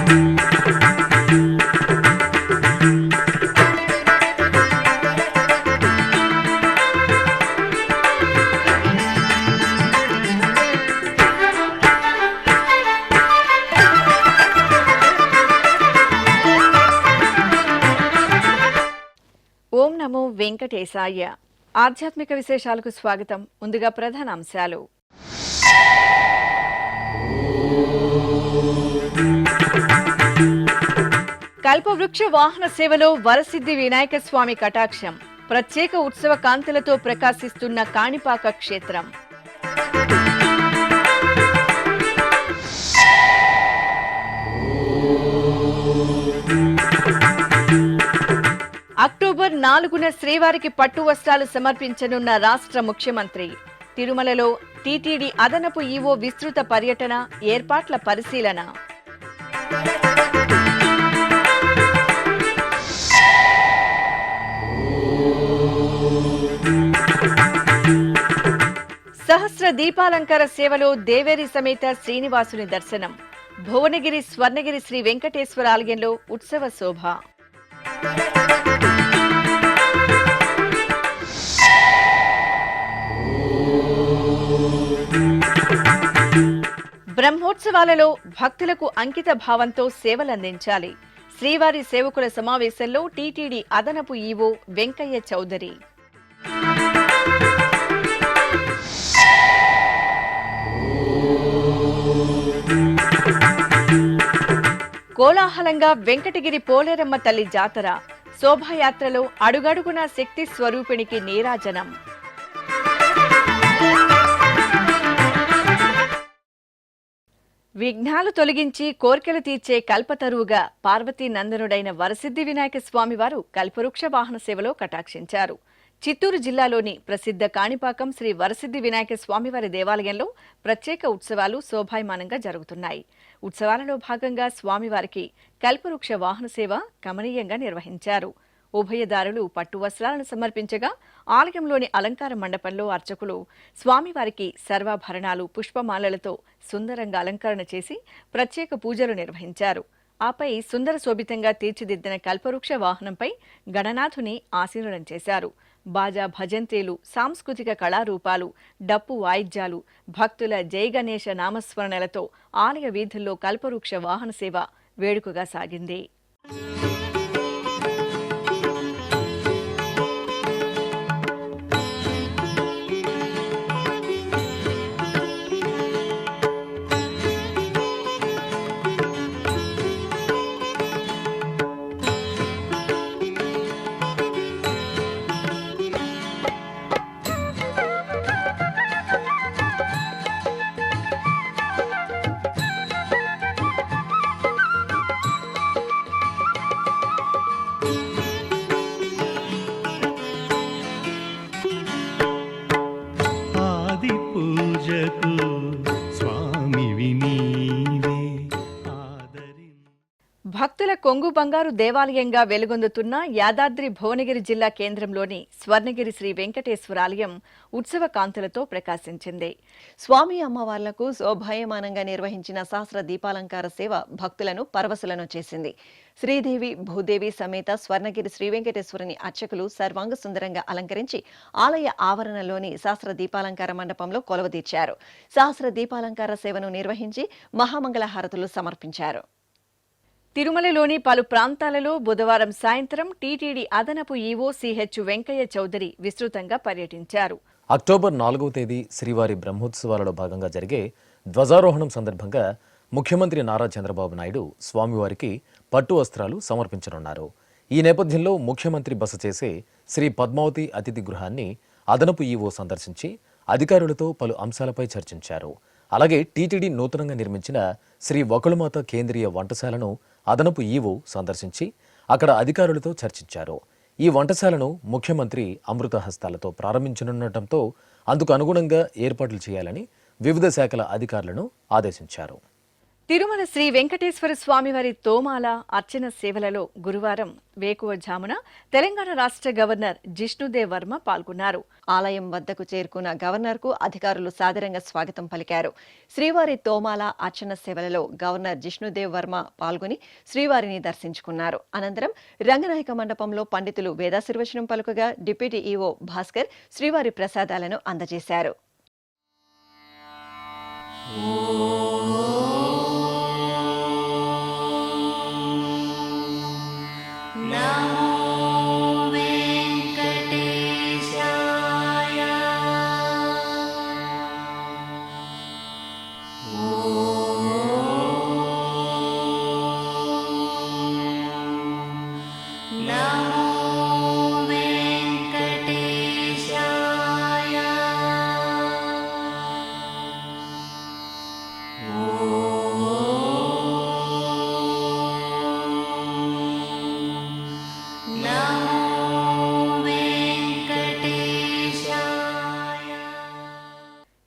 ఓం నమో వెంకటేశాయ. ఆధ్యాత్మిక విశేషాలకు స్వాగతం. ముందుగా ప్రధాన అంశాలు. కల్పవృక్ష వాహన సేవలో వరసిద్ధి వినాయక స్వామి కటాక్షం. ప్రత్యేక ఉత్సవ కాంతులతో ప్రకాశిస్తున్న కాణిపాక క్షేత్రం. అక్టోబర్ 4న శ్రీవారికి పట్టు వస్త్రాలు సమర్పించనున్న రాష్ట్ర ముఖ్యమంత్రి. తిరుమలలో టీటీడీ అదనపు ఈవో విస్తృత పర్యటన, ఏర్పాట్ల పరిశీలన. సహస్ర దీపాలంకార సేవలో దేవేరి సమేత శ్రీనివాసుని దర్శనం. భువనగిరి స్వర్ణగిరి శ్రీ వెంకటేశ్వర ఆలయంలో ఉత్సవ శోభ. బ్రహ్మోత్సవాలలో భక్తులకు అంకిత భావంతో సేవలందించాలి. శ్రీవారి సేవకుల సమావేశంలో టీటీడీ అదనపు ఈవో వెంకయ్య చౌదరి. కోలాహలంగా వెంకటగిరి పోలేరమ్మ తల్లి జాతర. శోభాయాత్రలో అడుగడుగునా శక్తి స్వరూపిణికి నీరాజనం. విఘ్నాలు తొలగించి కోర్కెలు తీర్చే కల్పతరువుగా పార్వతీ నందనుడైన వరసిద్ధి వినాయక స్వామివారు కల్పవృక్ష వాహన సేవలో కటాక్షించారు. చిత్తూరు జిల్లాలోని ప్రసిద్ధ కాణిపాకం శ్రీ వరసిద్ధి వినాయక స్వామివారి దేవాలయంలో ప్రత్యేక ఉత్సవాలు శోభాయమానంగా జరుగుతున్నాయి. ఉత్సవాలలో భాగంగా స్వామివారికి కల్పవృక్ష వాహన సేవ కమనీయంగా నిర్వహించారు. ఉభయదారులు పట్టు వస్త్రాలను సమర్పించగా ఆలయంలోని అలంకార మండపంలో అర్చకులు స్వామివారికి సర్వాభరణాలు, పుష్పమాలలతో సుందరంగా అలంకరణ చేసి ప్రత్యేక పూజలు నిర్వహించారు. ఆపై సుందర శోభితంగా తీర్చిదిద్దిన కల్పవృక్ష వాహనంపై గణనాథుని ఆసీనులం చేశారు. బాజా భజంత్రీలు, సాంస్కృతిక కళారూపాలు, డప్పు వాయిద్యాలు, భక్తుల జై గణేశ నామస్మరణలతో ఆలయ వీధుల్లో కల్పవృక్ష వాహన సేవ వేడుకగా సాగింది. భక్తుల కొంగు బంగారు దేవాలయంగా వెలుగొందుతున్న యాదాద్రి భువనగిరి జిల్లా కేంద్రంలోని స్వర్ణగిరి శ్రీ వెంకటేశ్వర ఆలయం ఉత్సవ కాంతులతో ప్రకాశించింది. స్వామి అమ్మవార్లకు శోభాయమానంగా నిర్వహించిన సహస్ర దీపాలంకార సేవ భక్తులను పరవశులను చేసింది. శ్రీదేవి, భూదేవి సమేత స్వర్ణగిరి శ్రీ వెంకటేశ్వరుని అర్చకులు సర్వాంగ సుందరంగా అలంకరించి ఆలయ ఆవరణలోని సహస్ర దీపాలంకార మండపంలో కొలువుదీర్చారు. సహస్ర దీపాలంకార సేవను నిర్వహించి మహామంగళ హారతులు సమర్పించారు. తిరుమలలోని పలు ప్రాంతాలలో బుధవారం సాయంత్రం టీటీడీ అదనపు ఈవో సిహెచ్ వెంకయ్య చౌదరి విస్తృతంగా పర్యటించారు. అక్టోబర్ 4వ తేదీ శ్రీవారి బ్రహ్మోత్సవాలలో భాగంగా జరిగే ధ్వజారోహణం సందర్భంగా ముఖ్యమంత్రి నారా చంద్రబాబు నాయుడు స్వామివారికి పట్టు వస్త్రాలు సమర్పించనున్నారు. ఈ నేపథ్యంలో ముఖ్యమంత్రి బస చేసే శ్రీ పద్మావతి అతిథి గృహాన్ని అదనపు ఈవో సందర్శించి అధికారులతో పలు అంశాలపై చర్చించారు. అలాగే టీటీడీ నూతనంగా నిర్మించిన శ్రీ వకుళమాత కేంద్రీయ వంటశాలను అదనపు ఈవో సందర్శించి అక్కడ అధికారులతో చర్చించారు. ఈ వంటశాలను ముఖ్యమంత్రి అమృత హస్తాలతో ప్రారంభించనుండటంతో అందుకు అనుగుణంగా ఏర్పాట్లు చేయాలని వివిధ శాఖల అధికారులను ఆదేశించారు. తిరుమల శ్రీ వెంకటేశ్వర స్వామివారి తోమాల అర్చన సేవలలో గురువారం వేకువజామున తెలంగాణ రాష్ట్ర గవర్నర్ జిష్ణుదేవ్ వర్మ పాల్గొన్నారు. ఆలయం వద్దకు చేరుకున్న గవర్నర్కు అధికారులు సాదరంగా స్వాగతం పలికారు. శ్రీవారి తోమాల అర్చన సేవలలో గవర్నర్ జిష్ణుదేవ్ వర్మ పాల్గొని శ్రీవారిని దర్శించుకున్నారు. అనంతరం రంగనాయక మండపంలో పండితులు వేదాశీర్వచనం పలుకగా డిప్యూటీ ఈవో భాస్కర్ శ్రీవారి ప్రసాదాలను అందజేశారు.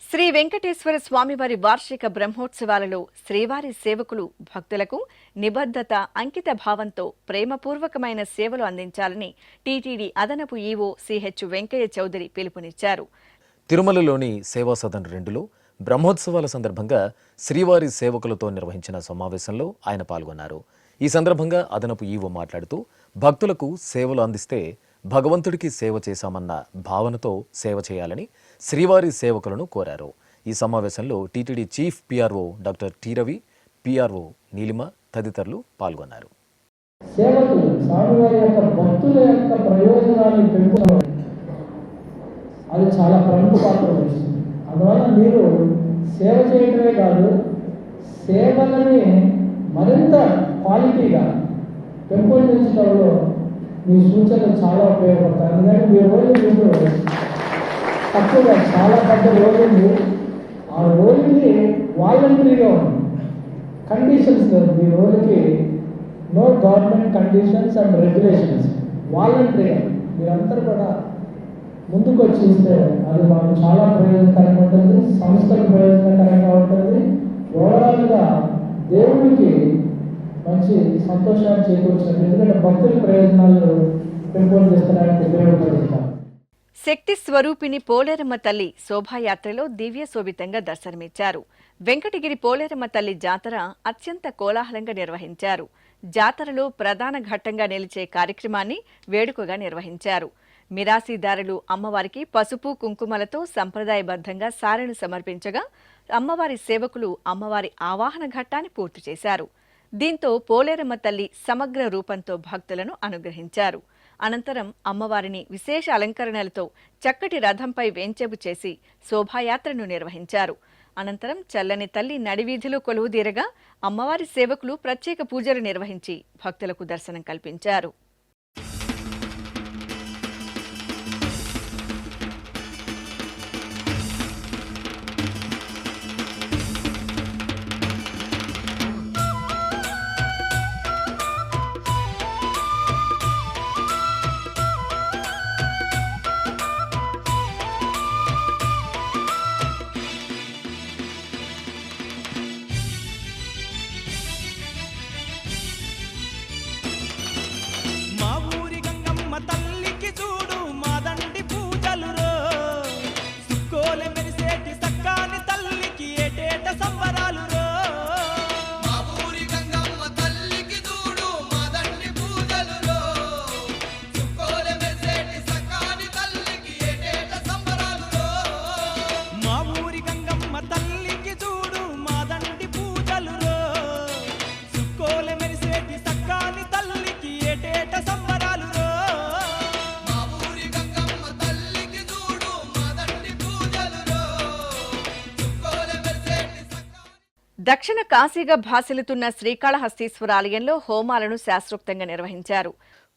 శ్రీ వెంకటేశ్వర స్వామివారి వార్షిక బ్రహ్మోత్సవాలలో శ్రీవారి సేవకులు భక్తులకు నిబద్ధత, అంకిత భావంతో ప్రేమపూర్వకమైన సేవలు అందించాలని టీటీడీ అదనపు ఈవో సిహెచ్ వెంకయ్య చౌదరి పిలుపునిచ్చారు. తిరుమలలోని సేవా సదన్ 2లో బ్రహ్మోత్సవాల సందర్భంగా శ్రీవారి సేవకులతో నిర్వహించిన సమావేశంలో ఆయన పాల్గొన్నారు. ఈ సందర్భంగా అదనపు ఈవో మాట్లాడుతూ భక్తులకు సేవలు అందిస్తే భగవంతుడికి సేవ చేశామన్న భావనతో సేవ చేయాలని శ్రీవారి సేవకులను కోరారు. ఈ సమావేశంలో TTD chief PRO doctor T Ravi, PRO Neelima తదితరులు పాల్గొన్నారు. సేవకులు స్వామివారి యొక్క భక్తుల యొక్క ప్రయోజనాన్ని పెంచుకోవడం అది చాలా ప్రముఖ పాత్ర వహిస్తుంది. అందువల్ల మీరు సేవ చేయడమే కాదు, సేవలని మరింత క్వాలిటీగా పెంపొందించడంలో మీ సూచనలు చాలా ఉపయోగపడతాయి. ఎందుకంటే మీ రోజు మీకు తక్కువగా చాలా పెద్ద రోజు ఉంది. ఆ రోజుకి వాలంటరీగా ఉంది, కండిషన్స్ లేదు. మీ రోజుకి no government conditions and regulations, వాలంటరీగా మీరందరూ కూడా ముందుకు వచ్చి ఇస్తే అది మాకు చాలా ప్రయోజనకరంగా ఉంటుంది, సంస్థకు ప్రయోజనకరంగా ఉంటుంది, ఓవరాల్గా దేవుడికి మంచి సంతోషాన్ని చేకూర్చుంది. ఎందుకంటే భక్తుల ప్రయోజనాలు పెంపొందించడానికి ఉపయోగపడుతున్నాం. శక్తి స్వరూపిణి పోలేరమ్మ తల్లి శోభాయాత్రలో దివ్య శోభితంగా దర్శనమిచ్చారు. వెంకటగిరి పోలేరమ్మ తల్లి జాతర అత్యంత కోలాహలంగా నిర్వహించారు. జాతరలో ప్రధాన ఘట్టంగా నిలిచే కార్యక్రమాన్ని వేడుకగా నిర్వహించారు. మిరాసీదారులు అమ్మవారికి పసుపు కుంకుమలతో సంప్రదాయబద్ధంగా సారెను సమర్పించగా అమ్మవారి సేవకులు అమ్మవారి ఆవాహన ఘట్టాన్ని పూర్తి చేశారు. దీంతో పోలేరమ్మ తల్లి సమగ్ర రూపంతో భక్తులను అనుగ్రహించారు. అనంతరం అమ్మవారిని విశేష అలంకరణలతో చక్కటి రథంపై వేంచేపు చేసి శోభాయాత్రను నిర్వహించారు. అనంతరం చల్లని తల్లి నడివీధిలో కొలువుదీరగా అమ్మవారి సేవకులు ప్రత్యేక పూజలు నిర్వహించి భక్తులకు దర్శనం కల్పించారు. దక్షిణ కాశీగా భాసిల్లుతున్న శ్రీకాళహస్తీశ్వర ఆలయంలో హోమాలను శాస్త్రోక్తంగా నిర్వహించారు.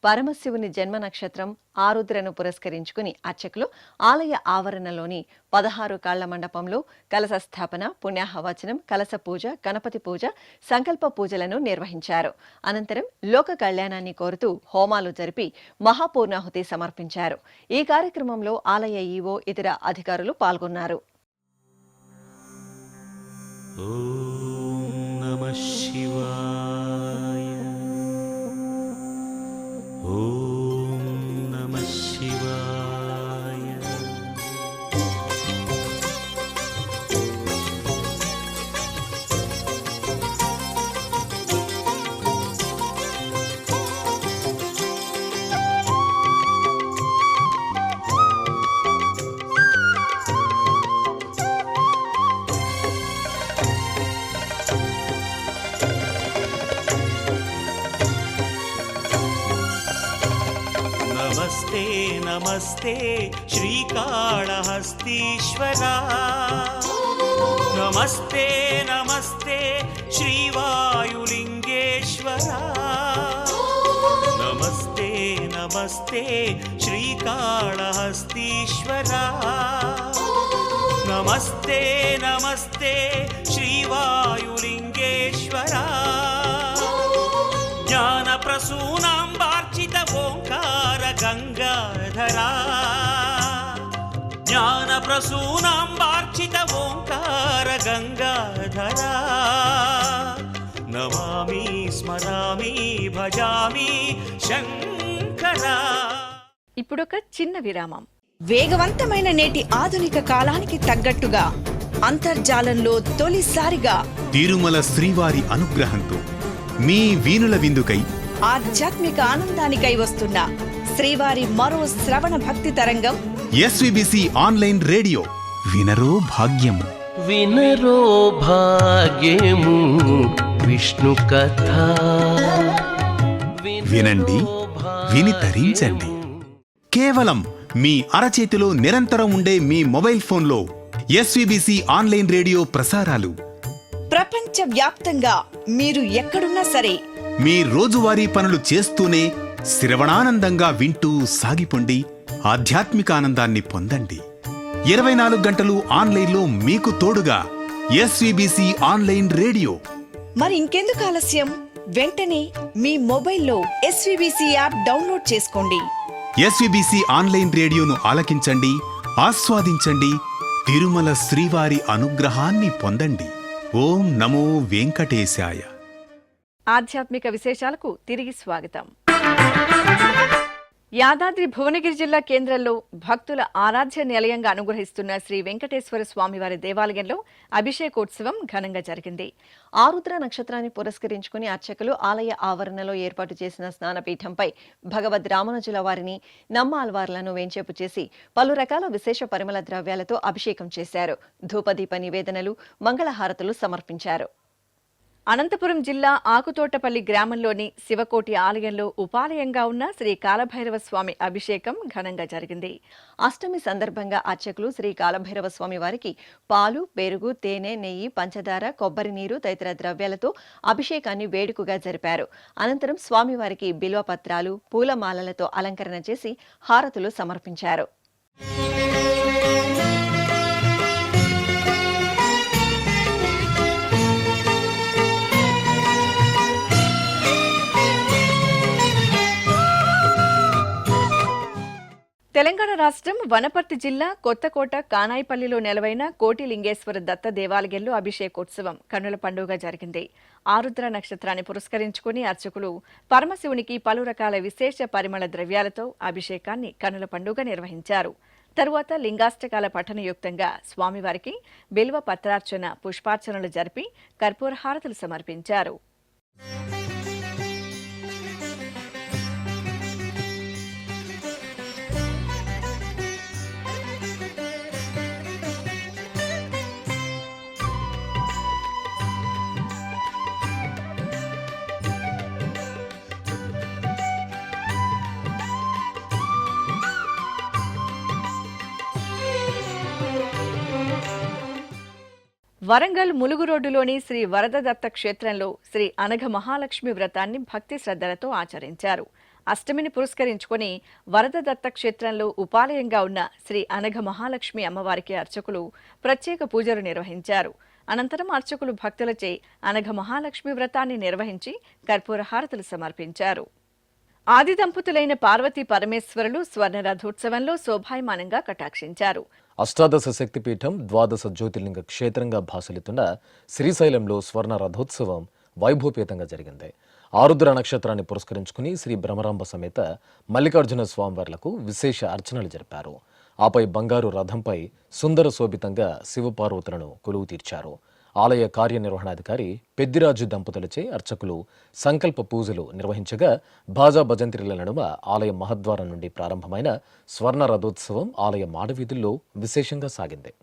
పరమశివుని జన్మ నక్షత్రం ఆరుద్రను పురస్కరించుకుని అర్చకులు ఆలయ ఆవరణలోని 16 కాళ్ల మండపంలో కలశ స్థాపన, పుణ్యాహవచనం, కలశ పూజ, గణపతి పూజ, సంకల్ప పూజలను నిర్వహించారు. అనంతరం లోక కళ్యాణాన్ని కోరుతూ హోమాలు జరిపి మహాపూర్ణాహుతి సమర్పించారు. ఈ కార్యక్రమంలో ఆలయ ఈవో, ఇతర అధికారులు పాల్గొన్నారు. ఓం नमः शिवाय ॐ नमः शिवाय नमस्ते नमस्ते श्रीकाळहस्तीश्वरा नमस्ते नमस्ते श्रीवायुलिङ्गेश्वरा नमस्ते नमस्ते श्रीकाळहस्तीश्वरा नमस्ते नमस्ते श्रीवायुलिङ्गेश्वरा ज्ञानप्रसूनाम्बार्चित ओङ्कार गङ्गाधरा ज्ञानप्रसूनाम्बार्चित ओङ्कार गङ्गाधरा नमामि स्मरामि भजामि शङ्करा। ఇప్పుడొక చిన్న విరామం. వేగవంతమైన నేటి ఆధునిక కాలానికి తగ్గట్టుగా అంతర్జాలంలో తొలిసారిగా తిరుమల శ్రీవారి అనుగ్రహంతో మీ వీణుల విందుకై ఆధ్యాత్మిక ఆనందానికై వస్తున్న శ్రీవారి మరో శ్రవణ భక్తి తరంగం ఎస్విబిసి ఆన్లైన్ రేడియో వినరో భాగ్యము. వినరో భాగ్యము విష్ణు కథ వినండి, విని తరించండి. కేవలం మీ అరచేతిలో నిరంతరం ఉండే మీ మొబైల్ ఫోన్లో ఎస్విబిసి ఆన్లైన్ రేడియో ప్రసారాలు ప్రపంచ వ్యాప్తంగా మీరు ఎక్కడున్నా సరే మీ రోజువారీ పనులు చేస్తూనే శ్రవణానందంగా వింటూ సాగిపోండి, ఆధ్యాత్మిక ఆనందాన్ని పొందండి. 24 గంటలు ఆన్లైన్లో మీకు తోడుగా ఎస్విబిసి ఆన్లైన్ రేడియో. మరి ఇంకెందుకు ఆలస్యం? వెంటనే మీ మొబైల్లో ఎస్విబిసి యాప్ డౌన్లోడ్ చేసుకోండి. ఎస్విబిసి ఆన్లైన్ రేడియోను ఆలకించండి, ఆస్వాదించండి, తిరుమల శ్రీవారి అనుగ్రహాన్ని పొందండి. ఓం నమో వెంకటేశాయ. ఆధ్యాత్మిక విశేషాలకు తిరిగి స్వాగతం. యాదాద్రి భువనగిరి జిల్లా కేంద్రంలో భక్తుల ఆరాధ్య నిలయంగా అనుగ్రహిస్తున్న శ్రీ వెంకటేశ్వర స్వామివారి దేవాలయంలో అభిషేకోత్సవం ఘనంగా జరిగింది. ఆరుద్ర నక్షత్రాన్ని పురస్కరించుకుని అర్చకులు ఆలయ ఆవరణలో ఏర్పాటు చేసిన స్నానపీఠంపై భగవద్ రామానుజుల వారిని నమ్మాల్వార్లను వేంచేపు చేసి పలు రకాల విశేష పరిమళ ద్రవ్యాలతో అభిషేకం చేశారు. ధూపదీప నివేదనలు, మంగళహారతులు సమర్పించారు. అనంతపురం జిల్లా ఆకుతోటపల్లి గ్రామంలోని శివకోటి ఆలయంలో ఉపాలయంగా ఉన్న శ్రీ కాలభైరవ స్వామి అభిషేకం ఘనంగా జరిగింది. అష్టమి సందర్భంగా అర్చకులు శ్రీ కాలభైరవ స్వామి వారికి పాలు, పెరుగు, తేనె, నెయ్యి, పంచదార, కొబ్బరి నీరు తదితర ద్రవ్యాలతో అభిషేకాన్ని వేడుకగా జరిపారు. అనంతరం స్వామివారికి బిల్వపత్రాలు, పూలమాలలతో అలంకరణ చేసి హారతులు సమర్పించారు. తెలంగాణ రాష్ట్రం వనపర్తి జిల్లా కొత్తకోట కానాయిపల్లిలో నెలవైన కోటిలింగేశ్వర దత్త దేవాలయంలో అభిషేకోత్సవం కన్నుల పండుగ జరిగింది. ఆరుద్ర నక్షత్రాన్ని పురస్కరించుకుని అర్చకులు పరమశివునికి పలు రకాల విశేష పరిమళ ద్రవ్యాలతో అభిషేకాన్ని కన్నుల పండుగ నిర్వహించారు. తరువాత లింగాష్టకాల పఠనయుక్తంగా స్వామివారికి బిల్వ పత్రార్చన, పుష్పార్చనలు జరిపి కర్పూర హారతులు సమర్పించారు. వరంగల్ ములుగు రోడ్డులోని శ్రీ వరదదత్త క్షేత్రంలో శ్రీ అనఘ మహాలక్ష్మి వ్రతాన్ని భక్తి శ్రద్ధలతో ఆచరించారు. అష్టమిని పురస్కరించుకుని వరదదత్త క్షేత్రంలో ఉపాలయంగా ఉన్న శ్రీ అనఘ మహాలక్ష్మి అమ్మవారికి అర్చకులు ప్రత్యేక పూజలు నిర్వహించారు. అనంతరం అర్చకులు భక్తులచే అనఘ మహాలక్ష్మి వ్రతాన్ని నిర్వహించి కర్పూర హారతులు సమర్పించారు. ఆది దంపతులైన పార్వతీ పరమేశ్వరులు స్వర్ణ రథోత్సవంలో శోభాయమానంగా కటాక్షించారు. అష్టాదశ శక్తిపీఠం ద్వాదశ జ్యోతిర్లింగ క్షేత్రంగా భాసలితున్న శ్రీశైలంలో స్వర్ణ రథోత్సవం వైభవపేతంగా జరిగింది. ఆరుద్ర నక్షత్రాన్ని పురస్కరించుకుని శ్రీ భ్రమరాంబ సమేత మల్లికార్జున స్వామివార్లకు విశేష అర్చనలు జరిపారు. ఆపై బంగారు రథంపై సుందర శోభితంగా శివపార్వతులను కొలువు తీర్చారు. ఆలయ కార్యనిర్వహణాధికారి పెద్దిరాజు దంపతులచే అర్చకులు సంకల్ప పూజలు నిర్వహించగా బాజా భజంత్రిల నడుమ ఆలయ మహద్వారం నుండి ప్రారంభమైన స్వర్ణ రథోత్సవం ఆలయ మాడవీధుల్లో విశేషంగా సాగింది.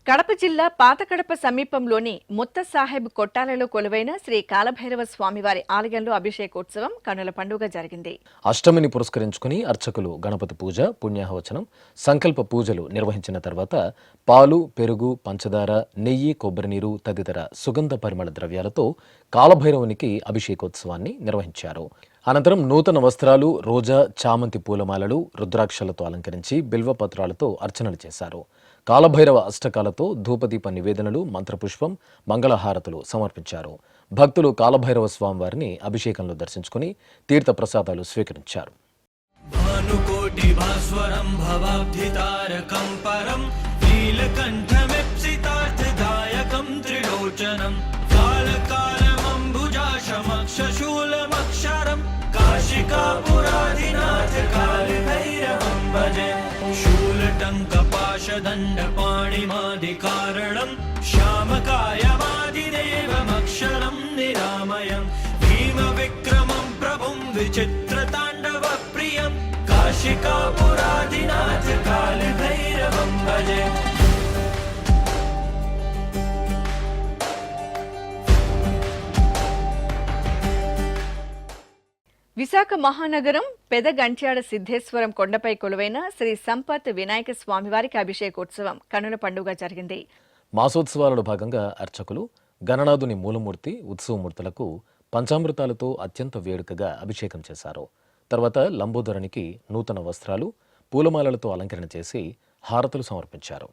కడప జిల్లా పాతకడప సమీపంలోని ముత్తసాహెబ్ కొట్టాలలో కొలువైన శ్రీ కాలభైరవ స్వామివారి ఆలయంలో అభిషేకోత్సవం కనుల పండుగ జరిగింది. అష్టమిని పురస్కరించుకుని అర్చకులు గణపతి పూజ, పుణ్యాహవచనం, సంకల్ప పూజలు నిర్వహించిన తర్వాత పాలు, పెరుగు, పంచదార, నెయ్యి, కొబ్బరి నీరు తదితర సుగంధ పరిమళ ద్రవ్యాలతో కాలభైరవునికి అభిషేకోత్సవాన్ని నిర్వహించారు. అనంతరం నూతన వస్త్రాలు, రోజా, చామంతి పూలమాలలు, రుద్రాక్షలతో అలంకరించి బిల్వపత్రాలతో అర్చనలు చేశారు. కాలభైరవ అష్టకాలతో ధూపదీప నివేదనలు, మంత్రపుష్పం, మంగళహారతులు సమర్పించారు. భక్తులు కాలభైరవ స్వామివారిని అభిషేకంలో దర్శించుకుని తీర్థ ప్రసాదాలు స్వీకరించారు. భానుకోటి భాస్వరం భవాబ్ధితారకం పరం నీలకంఠమిప్సితార్థదాయకం త్రిలోచనం కాలకాలమంబుజాశమక్షశూలమక్షరం కాశికాపురాధినాథ కాలభైరవం భజే శూలటంకపాశదండపాణిమాదికారణం శ్యామకాయమాదిదేవమక్షరం నిరామయం భీమవిక్రమం ప్రభుం విచిత్రతాండవ ప్రియం కాశికాపురాధినాథ కాలభైరవం భజే. విశాఖ మహానగరం పెదగంట్యాడ సిద్ధేశ్వరం కొండపై కొలువైన శ్రీ సంపత్ వినాయక స్వామివారికి అభిషేకోత్సవం కనుల పండుగ జరిగింది. మాసోత్సవాలలో భాగంగా అర్చకులు గణనాథుని మూలమూర్తి, ఉత్సవమూర్తులకు పంచామృతాలతో అత్యంత వేడుకగా అభిషేకం చేశారు. తర్వాత లంబోదరునికి నూతన వస్త్రాలు, పూలమాలలతో అలంకరణ చేసి హారతులు సమర్పించారు.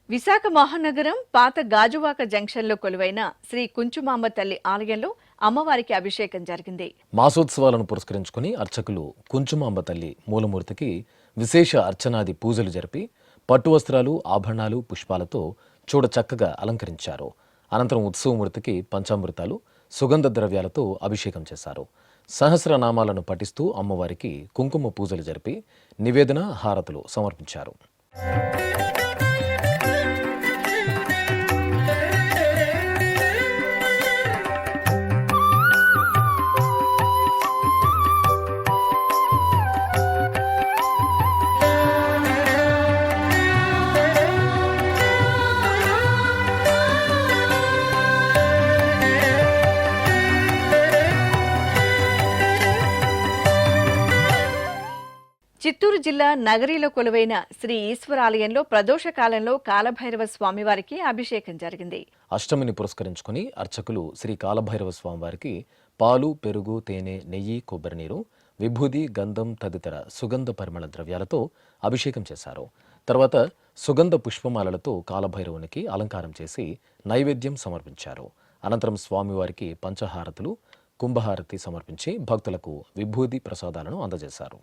విశాఖ మహానగరం పాత గాజువాక జంక్షన్లో కొలువైన శ్రీ కుంచుమాంబ తల్లి ఆలయంలో అమ్మవారికి అభిషేకం జరిగింది. మాసోత్సవాలను పురస్కరించుకుని అర్చకులు కుంచుమాంబ తల్లి మూలమూర్తికి విశేష అర్చనాది పూజలు జరిపి పట్టు వస్త్రాలు, ఆభరణాలు, పుష్పాలతో చూడ చక్కగా అలంకరించారు. అనంతరం ఉత్సవమూర్తికి పంచామృతాలు, సుగంధ ద్రవ్యాలతో అభిషేకం చేశారు. సహస్రనామాలను పఠిస్తూ అమ్మవారికి కుంకుమ పూజలు జరిపి నివేదన, హారతులు సమర్పించారు. చిత్తూరు జిల్లా నగరిలో కొలువైన శ్రీ ఈశ్వరాలయంలో ప్రదోష కాలంలో కాలభైరవ స్వామివారికి అభిషేకం జరిగింది. అష్టమిని పురస్కరించుకుని అర్చకులు శ్రీ కాలభైరవ స్వామివారికి పాలు, పెరుగు, తేనె, నెయ్యి, కొబ్బరి నీరు, విభూది, గంధం తదితర సుగంధ పరిమళ ద్రవ్యాలతో అభిషేకం చేశారు. తర్వాత సుగంధ పుష్పమాలలతో కాలభైరవునికి అలంకారం చేసి నైవేద్యం సమర్పించారు. అనంతరం స్వామివారికి పంచహారతులు, కుంభహారతి సమర్పించి భక్తులకు విభూది ప్రసాదాలను అందజేశారు.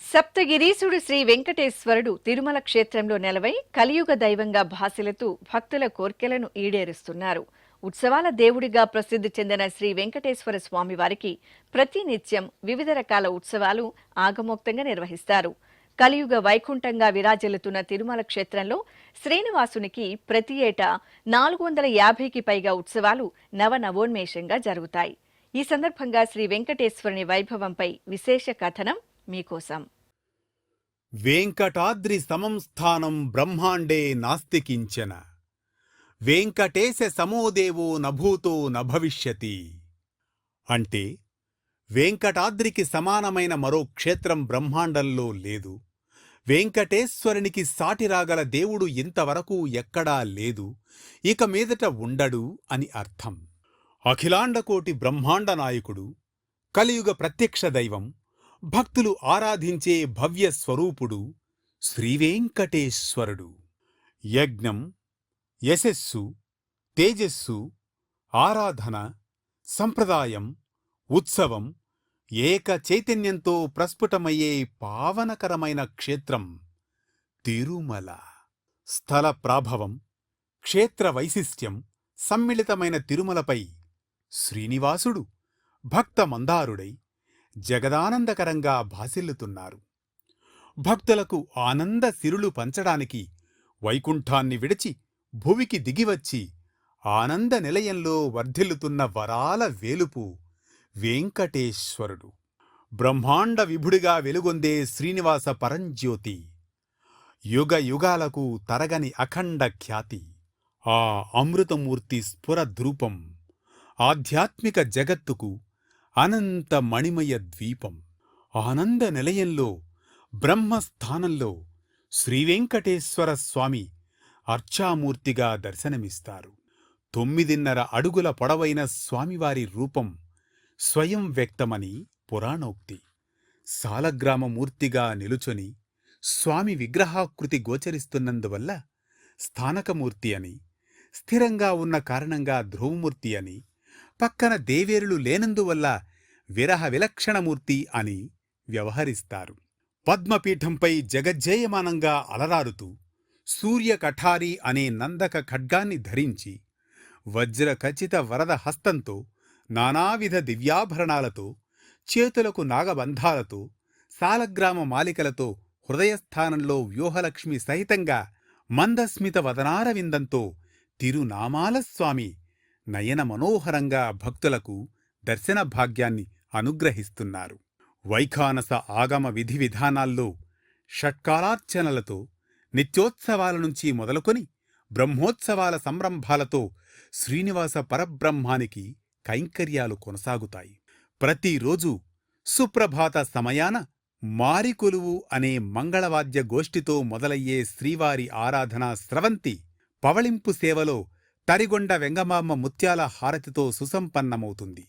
సప్తగిరీసుడు శ్రీ వెంకటేశ్వరుడు తిరుమల క్షేత్రంలో నెలవై కలియుగ దైవంగా భాసిల్లుతూ భక్తుల కోర్కెలను ఈడేరుస్తున్నారు. ఉత్సవాల దేవుడిగా ప్రసిద్ధి చెందిన శ్రీ వెంకటేశ్వర స్వామి వారికి ప్రతినిత్యం వివిధ రకాల ఉత్సవాలు ఆగమోక్తంగా నిర్వహిస్తారు. కలియుగ వైకుంఠంగా విరాజిల్లుతున్న తిరుమల క్షేత్రంలో శ్రీనివాసునికి ప్రతి ఏటా 450కి పైగా ఉత్సవాలు నవనవోన్మేషంగా జరుగుతాయి. ఈ సందర్భంగా శ్రీ వెంకటేశ్వరుని వైభవంపై విశేష కథనం మీకోసం. వెంకటాద్రి సమం స్థానం బ్రహ్మాండే నాస్తి కించన వెంకటేశ సమోదేవో నభూతో నభవిష్యతి. అంటే వెంకటాద్రికి సమానమైన మరో క్షేత్రం బ్రహ్మాండంలో లేదు. వెంకటేశ్వరునికి సాటిరాగల దేవుడు ఇంతవరకు ఎక్కడా లేదు, ఇక మీదట ఉండడు అని అర్థం. అఖిలాండకోటి బ్రహ్మాండ నాయకుడు, కలియుగ ప్రత్యక్ష దైవం, భక్తులు ఆరాధించే భవ్య స్వరూపుడు శ్రీవేంకటేశ్వరుడు. యజ్ఞం, యశస్సు, తేజస్సు, ఆరాధన, సంప్రదాయం, ఉత్సవం ఏక చైతన్యంతో ప్రస్ఫుటమయ్యే పావనకరమైన క్షేత్రం తిరుమల. స్థల ప్రాభవం, క్షేత్ర వైశిష్ట్యం సమ్మిళితమైన తిరుమలపై శ్రీనివాసుడు భక్త మందారుడై జగదానందకరంగా భాసిల్లుతున్నారు. భక్తులకు ఆనంద సిరులు పంచడానికి వైకుంఠాన్ని విడిచి భువికి దిగివచ్చి ఆనంద నిలయంలో వర్ధిల్లుతున్న వరాల వేలుపు వెంకటేశ్వరుడు. బ్రహ్మాండ విభుడిగా వెలుగొందే శ్రీనివాస పరంజ్యోతి, యుగ యుగాలకు తరగని అఖండ ఖ్యాతి. ఆ అమృతమూర్తి స్ఫురద్రూపం ఆధ్యాత్మిక జగత్తుకు అనంత మణిమయ ద్వీపం. ఆనంద నిలయంలో బ్రహ్మస్థానంలో శ్రీవెంకటేశ్వర స్వామి అర్చామూర్తిగా దర్శనమిస్తారు. 9.5 అడుగుల పొడవైన స్వామివారి రూపం స్వయం వ్యక్తమని పురాణోక్తి. సాలగ్రామమూర్తిగా నిలుచొని స్వామి విగ్రహాకృతి గోచరిస్తున్నందువల్ల స్థానకమూర్తి అని, స్థిరంగా ఉన్న కారణంగా ధ్రువమూర్తి అని, పక్కన దేవేరులు లేనందువల్ల విరహ విలక్షణమూర్తి అని వ్యవహరిస్తారు. పద్మపీఠంపై జగజ్జేయమానంగా అలరారుతూ సూర్యకఠారి అనే నందక ఖడ్గాన్ని ధరించి వజ్రఖచిత వరద హస్తంతో, నానావిధ దివ్యాభరణాలతో, చేతులకు నాగబంధాలతో, సాలగ్రామ మాలికలతో హృదయస్థానంలో వ్యూహలక్ష్మి సహితంగా మందస్మిత వదనారవిందంతో తిరునామాల స్వామి నయన మనోహరంగా భక్తులకు దర్శన భాగ్యాన్ని అనుగ్రహిస్తున్నారు. వైఖానస ఆగమ విధి విధానాల్లో షట్కాలార్చనలతో నిత్యోత్సవాల నుంచి మొదలుకొని బ్రహ్మోత్సవాల సంరంభాలతో శ్రీనివాస పరబ్రహ్మానికి కైంకర్యాలు కొనసాగుతాయి. ప్రతిరోజు సుప్రభాత సమయాన మారికొలువు అనే మంగళవాద్య గోష్ఠితో మొదలయ్యే శ్రీవారి ఆరాధనా స్రవంతి పవళింపు సేవలో తరిగొండ వెంగమాంబ ముత్యాల హారతితో సుసంపన్నమవుతుంది.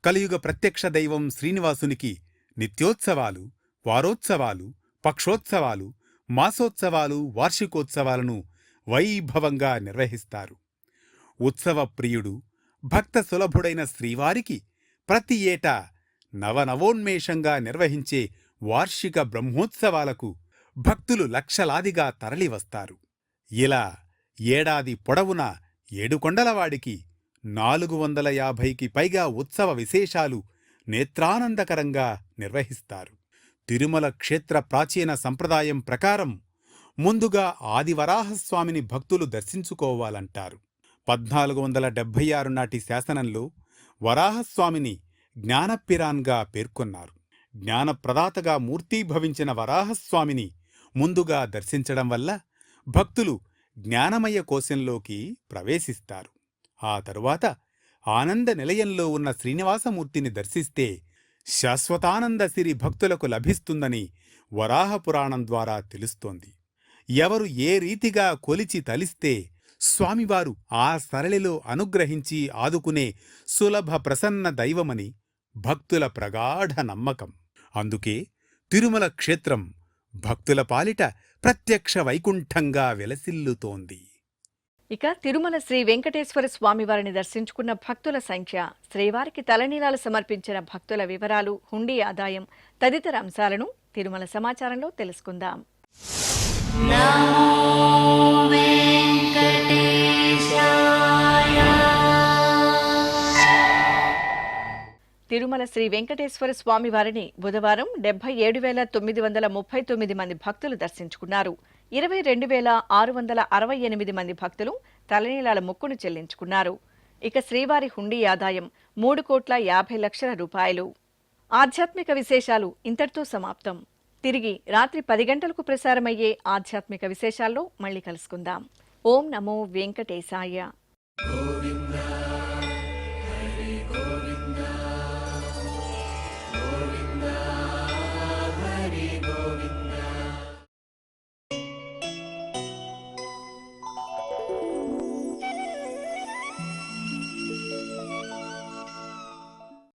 కలియుగ ప్రత్యక్ష దైవం శ్రీనివాసునికి నిత్యోత్సవాలు, వారోత్సవాలు, పక్షోత్సవాలు, మాసోత్సవాలు, వార్షికోత్సవాలను వైభవంగా నిర్వహిస్తారు. ఉత్సవ ప్రియుడు, భక్త సులభుడైన శ్రీవారికి ప్రతి ఏటా నవనవోన్మేషంగా నిర్వహించే వార్షిక బ్రహ్మోత్సవాలకు భక్తులు లక్షలాదిగా తరలివస్తారు. ఇలా ఏడాది పొడవునా ఏడుకొండలవాడికి 450కి పైగా ఉత్సవ విశేషాలు నేత్రానందకరంగా నిర్వహిస్తారు. తిరుమల క్షేత్ర ప్రాచీన సంప్రదాయం ప్రకారం ముందుగా ఆదివరాహస్వామిని భక్తులు దర్శించుకోవాలంటారు. 1476 నాటి శాసనంలో వరాహస్వామిని జ్ఞానపిరాన్గా పేర్కొన్నారు. జ్ఞానప్రదాతగా మూర్తీభవించిన వరాహస్వామిని ముందుగా దర్శించడం వల్ల భక్తులు జ్ఞానమయ కోశంలోకి ప్రవేశిస్తారు. ఆ తరువాత ఆనంద నిలయంలో ఉన్న శ్రీనివాసమూర్తిని దర్శిస్తే శాశ్వతానంద సిరి భక్తులకు లభిస్తుందని వరాహపురాణం ద్వారా తెలుస్తోంది. ఎవరు ఏ రీతిగా కొలిచి తలిస్తే స్వామివారు ఆ సరళిలో అనుగ్రహించి ఆదుకునే సులభ ప్రసన్న దైవమని భక్తుల ప్రగాఢ నమ్మకం. అందుకే తిరుమల క్షేత్రం భక్తుల పాలిట ప్రత్యక్ష వైకుంఠంగా వెలసిల్లుతోంది. ఇక తిరుమల శ్రీ వెంకటేశ్వర స్వామివారిని దర్శించుకున్న భక్తుల సంఖ్య, శ్రీవారికి తలనీలాలు సమర్పించిన భక్తుల వివరాలు, హుండీ ఆదాయం తదితర అంశాలను తిరుమల సమాచారంలో తెలుసుకుందాం. తిరుమల శ్రీ వెంకటేశ్వర స్వామివారిని బుధవారం 77,939 మంది భక్తులు దర్శించుకున్నారు. 22,668 మంది భక్తులు తలనీలాల మొక్కును చెల్లించుకున్నారు. ఇక శ్రీవారి హుండీ ఆదాయం 3,50,00,000 రూపాయలు. ఆధ్యాత్మిక విశేషాలు ఇంతటితో సమాప్తం. తిరిగి రాత్రి 10 గంటలకు ప్రసారమయ్యే ఆధ్యాత్మిక విశేషాల్లో మళ్ళీ కలుసుకుందాం. ఓం నమో వెంకటేశాయ.